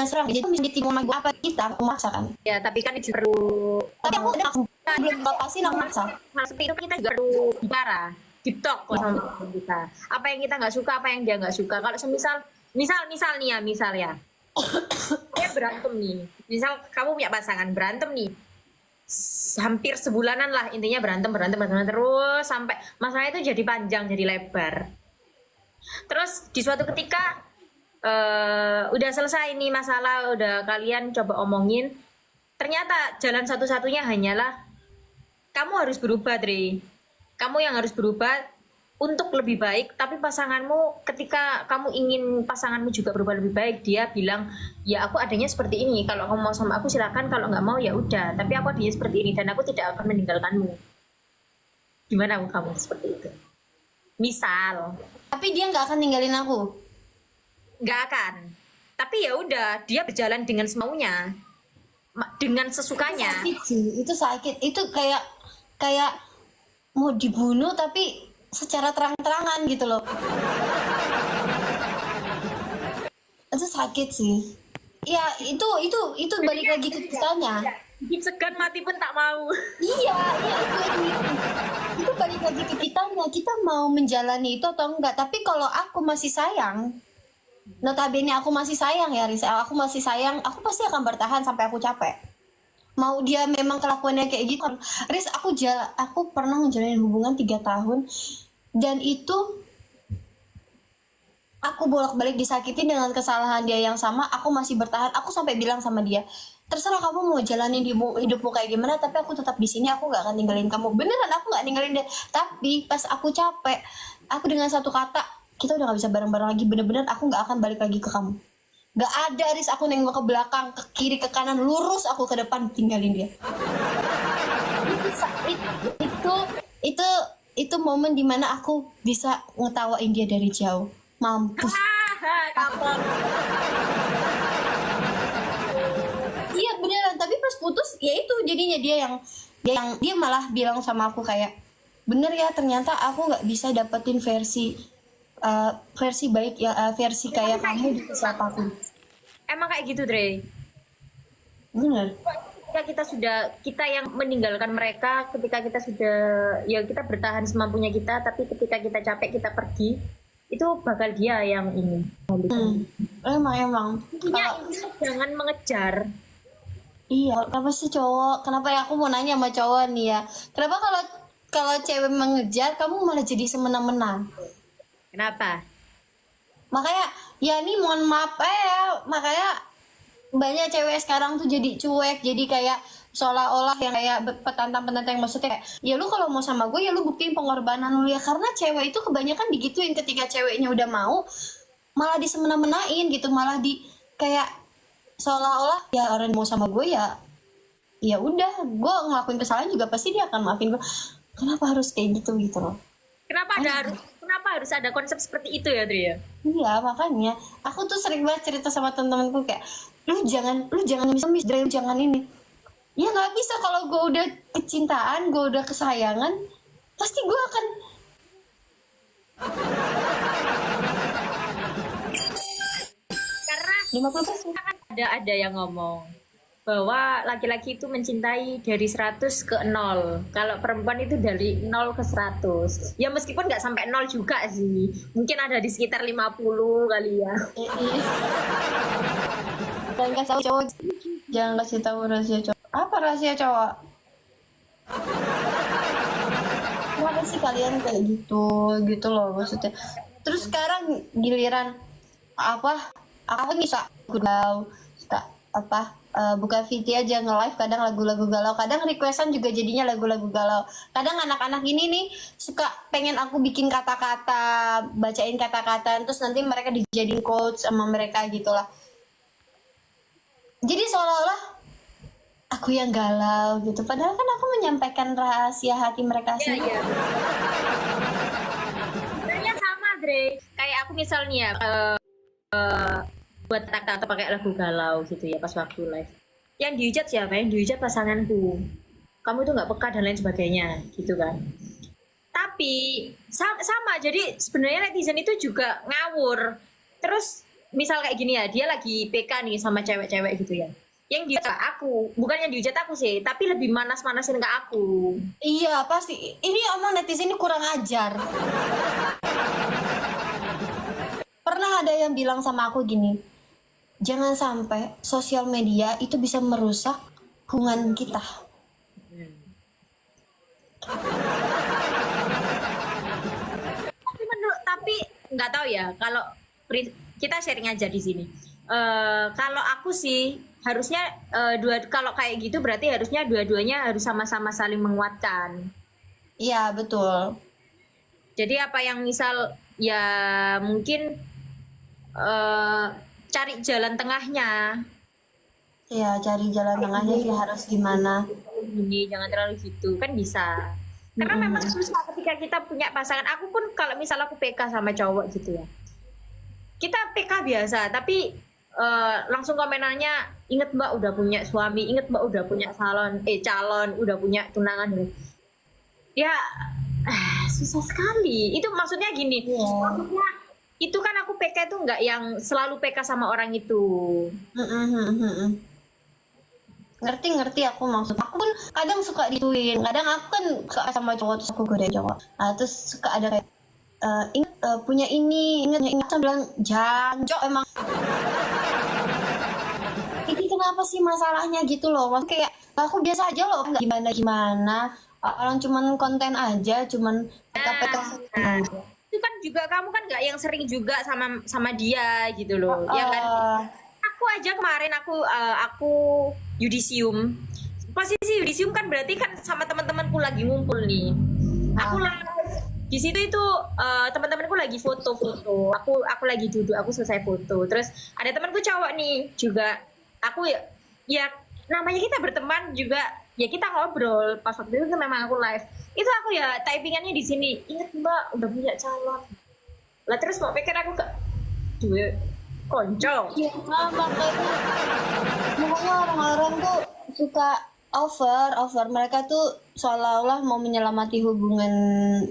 serang. Jadi misalnya di timur gue apa kita aku maksa kan. Ya, tapi kan itu perlu. Tapi aku udah belum lepasin aku maksa. Maksudnya itu kita juga perlu bicara, deep talk kok sama teman kita. Apa yang kita nggak suka, apa yang dia nggak suka. Kalau misal nih ya, misal ya, dia berantem nih. Misal kamu punya pasangan berantem nih, hampir sebulanan lah intinya berantem terus sampai masalah itu jadi panjang, jadi lebar. Terus di suatu ketika udah selesai nih masalah, udah kalian coba omongin, ternyata jalan satu-satunya hanyalah kamu harus berubah, Dre. Kamu yang harus berubah untuk lebih baik, tapi pasanganmu ketika kamu ingin pasanganmu juga berubah lebih baik, dia bilang, ya aku adanya seperti ini, kalau kamu mau sama aku silakan, kalau nggak mau ya udah, tapi aku adanya seperti ini dan aku tidak akan meninggalkanmu. Gimana kamu seperti itu? Misal. Tapi dia nggak akan ninggalin aku. Nggak akan. Tapi ya udah, dia berjalan dengan semaunya, dengan sesukanya. Sakit sih, itu sakit. Itu kayak mau dibunuh tapi secara terang-terangan gitu loh. Itu sakit sih. Ya itu balik lagi ke kitanya. Hidup segan mati pun tak mau. Iya itu balik lagi ke kitanya. Kita mau menjalani itu atau enggak. Tapi kalau aku masih sayang, notabene aku masih sayang ya Risa, aku masih sayang, aku pasti akan bertahan sampai aku capek. Mau dia memang kelakuannya kayak gitu. Riz, aku pernah menjalani hubungan 3 tahun dan itu aku bolak-balik disakitin dengan kesalahan dia yang sama, aku masih bertahan. Aku sampai bilang sama dia, terserah kamu mau jalanin hidupmu kayak gimana, tapi aku tetap di sini, aku gak akan ninggalin kamu. Beneran aku gak ninggalin dia. Tapi pas aku capek, aku dengan satu kata, kita udah gak bisa bareng-bareng lagi, bener-bener aku gak akan balik lagi ke kamu. Gak ada Riz, aku nengok ke belakang, ke kiri, ke kanan, lurus aku ke depan, tinggalin dia. Itu momen dimana aku bisa ngetawain dia dari jauh. Mampus. Kapok. Iya beneran, tapi pas putus ya itu jadinya dia malah bilang sama aku kayak, bener ya ternyata aku nggak bisa dapetin versi baik ya, versi kayak kamu di siapapun. Emang kayak gitu, Dre. Bener. Ketika kita yang meninggalkan mereka, ketika kita sudah, ya kita bertahan semampunya kita, tapi ketika kita capek kita pergi, itu bakal dia yang ini. Emang. Intinya jangan mengejar. Iya, kenapa sih cowok? Kenapa ya, aku mau nanya sama cowok nih ya. Kenapa kalau cewek mengejar kamu malah jadi semena-mena? Kenapa? Makanya ya ini mohon maaf ya, makanya banyak cewek sekarang tuh jadi cuek, jadi kayak seolah-olah yang kayak petantang-petantang, maksudnya kayak, ya lu kalau mau sama gue ya lu buktiin pengorbanan lu ya, karena cewek itu kebanyakan digituin. Ketika ceweknya udah mau malah disemena-menain gitu, malah di kayak seolah-olah ya orang mau sama gue ya udah, gue ngelakuin kesalahan juga pasti dia akan maafin gue. Kenapa harus kayak gitu loh? Kenapa harus ada konsep seperti itu ya, Dri? Iya, makanya aku tuh sering banget cerita sama temen-temenku kayak, lu jangan miss Dre, lu jangan ini. Ya nggak bisa, kalau gue udah kecintaan, gue udah kesayangan, pasti gue akan. Karena 50%. kan ada yang ngomong bahwa laki-laki itu mencintai dari 100 ke 0. Kalau perempuan itu dari 0 ke 100. Ya meskipun nggak sampai 0 juga sih. Mungkin ada di sekitar 50 kali ya. Jangan kasih tahu cowok. Jangan kasih tahu rahasia cowok. Apa rahasia cowok? Kenapa sih kalian kayak gitu loh maksudnya. Terus sekarang giliran aku bisa galau, suka buka VT aja nge-live, kadang lagu-lagu galau, kadang requestan juga jadinya lagu-lagu galau. Kadang anak-anak ini nih suka pengen aku bikin kata-kata, bacain kata-kata, terus nanti mereka dijadiin quotes sama mereka gitulah. Jadi seolah-olah aku yang galau gitu, padahal kan aku menyampaikan rahasia hati mereka sendiri. Iya. Sebenarnya sama, Dre. Kayak aku misalnya buat kata-kata pakai lagu galau gitu ya pas waktu live. Yang dihujat siapa? Yang dihujat pasanganku. Kamu itu nggak peka dan lain sebagainya gitu kan. Tapi sama, jadi sebenarnya netizen itu juga ngawur. Terus misal kayak gini ya, dia lagi PK nih sama cewek-cewek gitu ya. Yang dia ke aku, bukannya dihujat aku sih, tapi lebih manas-manasin ke aku. Iya pasti. Ini omong netizen ini kurang ajar. Pernah ada yang bilang sama aku gini, jangan sampai sosial media itu bisa merusak hubungan kita. Tapi nggak tahu ya, kalau kita sharing aja di sini. Kalau aku sih harusnya kalau kayak gitu berarti harusnya dua-duanya harus sama-sama saling menguatkan. Iya betul. Jadi apa yang misal ya mungkin cari jalan tengahnya. Iya cari jalan tengahnya sih harus gimana. Gini jangan terlalu gitu kan bisa. Karena memang susah ketika kita punya pasangan. Aku pun kalau misal aku PK sama cowok gitu ya, kita PK biasa tapi langsung komenannya, inget mbak udah punya suami, inget mbak udah punya calon, udah punya tunangan. Ya susah sekali. Itu maksudnya gini, maksudnya itu kan aku PK itu nggak yang selalu PK sama orang itu. Ngerti aku maksud. Aku pun kadang suka dituin, kadang aku kan suka sama cowok terus aku godain cowok. Nah, terus suka ada kayak ingat punya ini, ingat saya bilang jancok emang. Ini kenapa sih masalahnya gitu loh? Maksudnya kayak aku biasa aja loh, nggak gimana. Orang cuman konten aja, cuman PK Itu kan juga kamu kan nggak yang sering juga sama dia gitu loh, ya kan? Aku aja kemarin aku yudisium. Posisi yudisium kan berarti kan sama teman-temanku lagi ngumpul nih. Aku di situ itu teman-temanku lagi foto-foto. Aku lagi duduk, aku selesai foto. Terus ada temanku cowok nih juga. Aku ya namanya kita berteman juga, ya kita ngobrol. Pas waktu itu memang aku live. Itu aku ya typingannya di sini. Ingat mbak udah punya calon. Lah terus mau pikir aku ke duit konco. Iya, makanya orang-orang tuh suka over. Mereka tuh seolah-olah mau menyelamati hubungan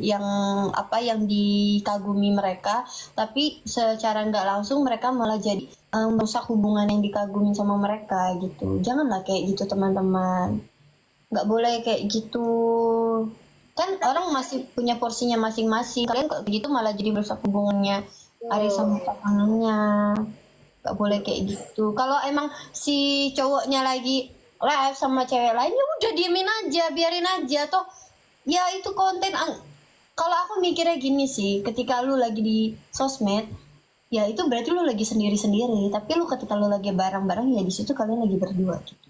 yang dikagumi mereka, tapi secara nggak langsung mereka malah jadi merusak hubungan yang dikagumi sama mereka gitu. Janganlah kayak gitu teman-teman. Nggak boleh kayak gitu. Kan orang masih punya porsinya masing-masing. Kalian kok gitu malah jadi merusak hubungannya Ari sama pasangannya. Gak boleh kayak gitu. Kalau emang si cowoknya lagi live sama cewek lain, ya udah diemin aja, biarin aja. Toh ya itu konten. Kalau aku mikirnya gini sih, ketika lu lagi di sosmed, ya itu berarti lu lagi sendiri-sendiri. Tapi lu ketika lu lagi bareng-bareng, ya di situ kalian lagi berdua gitu.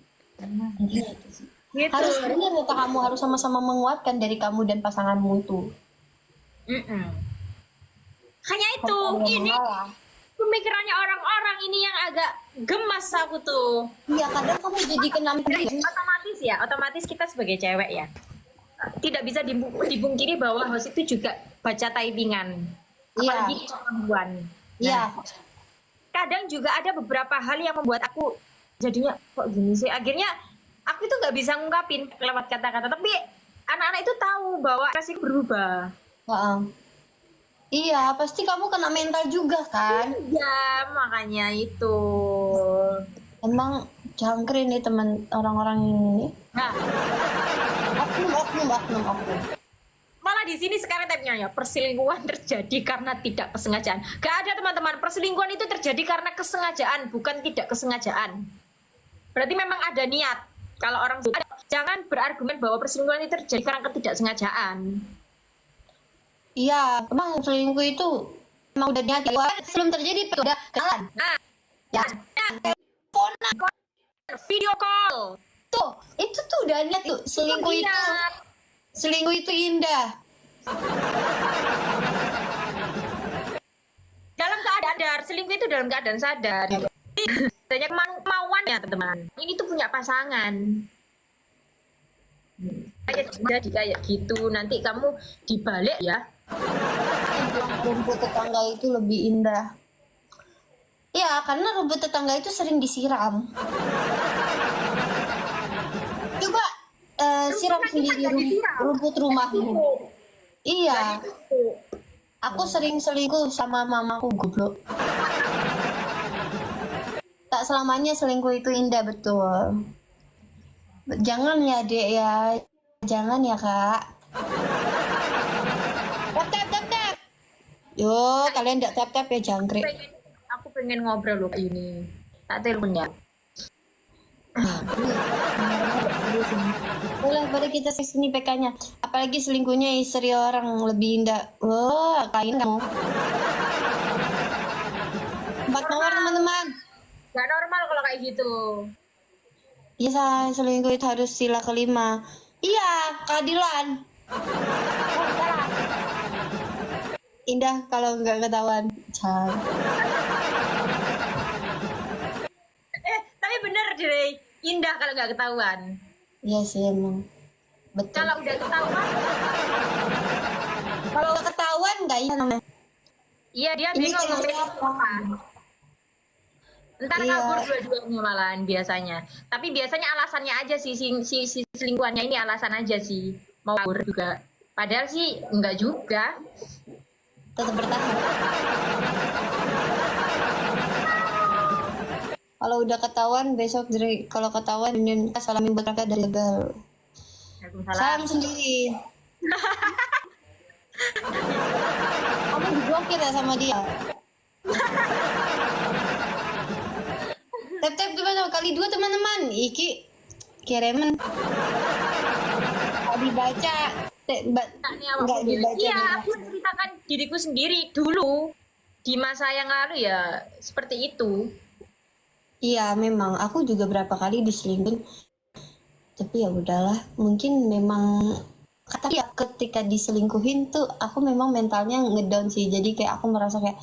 Intinya itu sih. Gitu. Harus benar, kamu harus sama-sama menguatkan dari kamu dan pasanganmu itu. Hanya itu, ini pemikirannya orang-orang ini yang agak gemas aku tuh. Iya, kadang kamu jadi kena otomatis kita sebagai cewek ya, tidak bisa dibungkiri bahwa host itu juga baca typingan. Apalagi perempuan. Iya. Kadang juga ada beberapa hal yang membuat aku jadinya kok gini sih. Akhirnya aku itu nggak bisa ngungkapin lewat kata-kata, tapi anak-anak itu tahu bahwa kasih berubah. Iya, pasti kamu kena mental juga kan? Iya, makanya itu. Emang jangkrik nih teman orang-orang ini. Nah, oknum. malah di sini sekarang type-nya ya, perselingkuhan terjadi karena tidak kesengajaan. Gak ada teman-teman, perselingkuhan itu terjadi karena kesengajaan, bukan tidak kesengajaan. Berarti memang ada niat. Kalau orang jangan berargumen bahwa perselingkuhan itu terjadi karena ketidaksengajaan. Iya, emang selingkuh itu emang udah niat sebelum terjadi udah kenalan. Ya. Telepon, video call. Tuh, itu tuh udah niat tuh. Selingkuh itu indah. Dalam keadaan sadar, selingkuh itu dalam keadaan sadar. Banyak kemauan ya teman-teman. Ini tuh punya pasangan. Jadi kayak gitu, nanti kamu dibalik ya. Rumput tetangga itu lebih indah. Ya, karena rumput tetangga itu sering disiram. Coba siram sendiri rumput rumahmu. Iya. Aku sering selingkuh sama mamaku goblok. Tak selamanya selingkuh itu indah, betul. Jangan ya, Dek ya. Jangan ya, Kak. Tap tap tap tap. Yo, kalian enggak tap tap ya, jangkrik. Aku pengen ngobrol loh ini. Tak telepon ya. Boleh, pada kita sini PK-nya. Apalagi selingkuhnya istri orang lebih indah. Wah, kain kamu. 4 mawar teman-teman. Gak normal kalau kayak gitu. Iya, say, selingkuh itu harus sila kelima. Iya, keadilan. Indah kalau nggak ketahuan. Say. Tapi bener Dre, indah kalau nggak ketahuan. Iya sih emang. Betul. Kalau udah ketahuan, Kalau nggak ketahuan nggak iya namanya. iya dia Ini bingung mau kayak milih apa. Ntar Iya. kabur dua-duanya malahan biasanya. Tapi biasanya alasannya aja sih si selingkuhannya ini alasan aja sih mau kabur juga. Padahal sih enggak juga. Tetap bertahan. Kalau udah ketahuan besok dari kalau ketahuan dan kita salamin buat kakak dari gagal. Waalaikumsalam. Salam sendiri. Kamu diblokir ya sama dia. Tap-tap gimana kali 2 teman-teman. Iki kiremen. Nggak dibaca. Nih awakku Nggak dewe. dibaca. Iya, aku ceritakan diriku sendiri dulu di masa yang lalu ya seperti itu. Iya, memang aku juga berapa kali diselingkuhin. Tapi ya udahlah, mungkin memang kata ya ketika diselingkuhin tuh aku memang mentalnya ngedown sih. Jadi kayak aku merasa kayak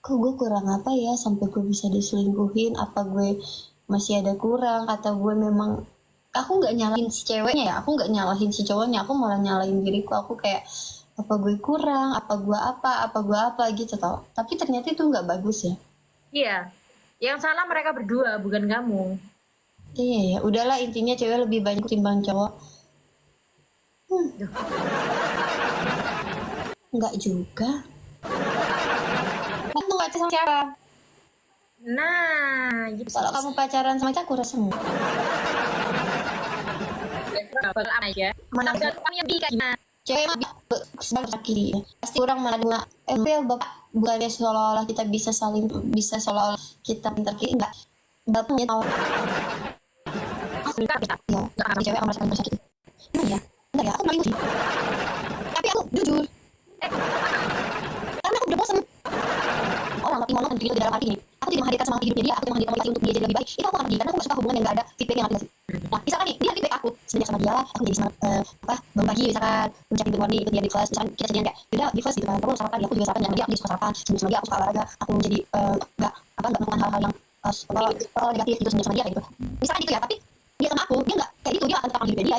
kok gue kurang apa ya sampai gue bisa diselingkuhin, apa gue masih ada kurang, kata gue memang aku nggak nyalahin si ceweknya ya, aku nggak nyalahin si cowoknya, aku malah nyalahin diriku. Aku kayak apa gue kurang, apa gue apa gitu tau. Tapi ternyata itu nggak bagus ya. Iya. Yang salah mereka berdua, bukan kamu. Iya ya, udahlah intinya cewek lebih banyak ketimbang cowok. Enggak juga. Kamu pacaran sama siapa? Nah, gitu. Kalau kamu pacaran sama aku rasa enggak. Bakal aja. Mana Mana kamu yang kayak gimana? cewek mah sebagai sakit. Pasti orang mana dua. Bapak bukannya seolah-olah kita bisa saling bisa seolah-olah kita pintar kiri enggak. Bapaknya tahu. Ya, si cewek akan merasakan sakit. Iya. Enggak ya, aku malu sih. Tapi aku jujur. Karena aku udah bosan. Orang tapi ngomong itu dalam hati ini. Aku tidak menghadirkan semangat hidupnya dia, aku tidak menghadirkan motivasi untuk dia jadi lebih baik. Itu aku akan pergi karena aku gak suka hubungan yang gak ada feedback yang ngerti sih. Nah, misalkan nih, dia feedback aku semenjak sama dia, aku jadi semangat bangun pagi misalkan ngucapin good morning, ikut dia di kelas, misalkan kita jadian kayak yaudah di kelas gitu kan, kamu sarapan, aku juga sarapan, sama dia aku juga suka sarapan, semenjak sama dia aku suka olahraga, aku menjadi gak melakukan hal-hal yang negatif gitu semenjak sama dia kayak gitu. Misalkan gitu ya, tapi dia sama aku, dia gak kayak gitu, dia akan tetap hidupnya dia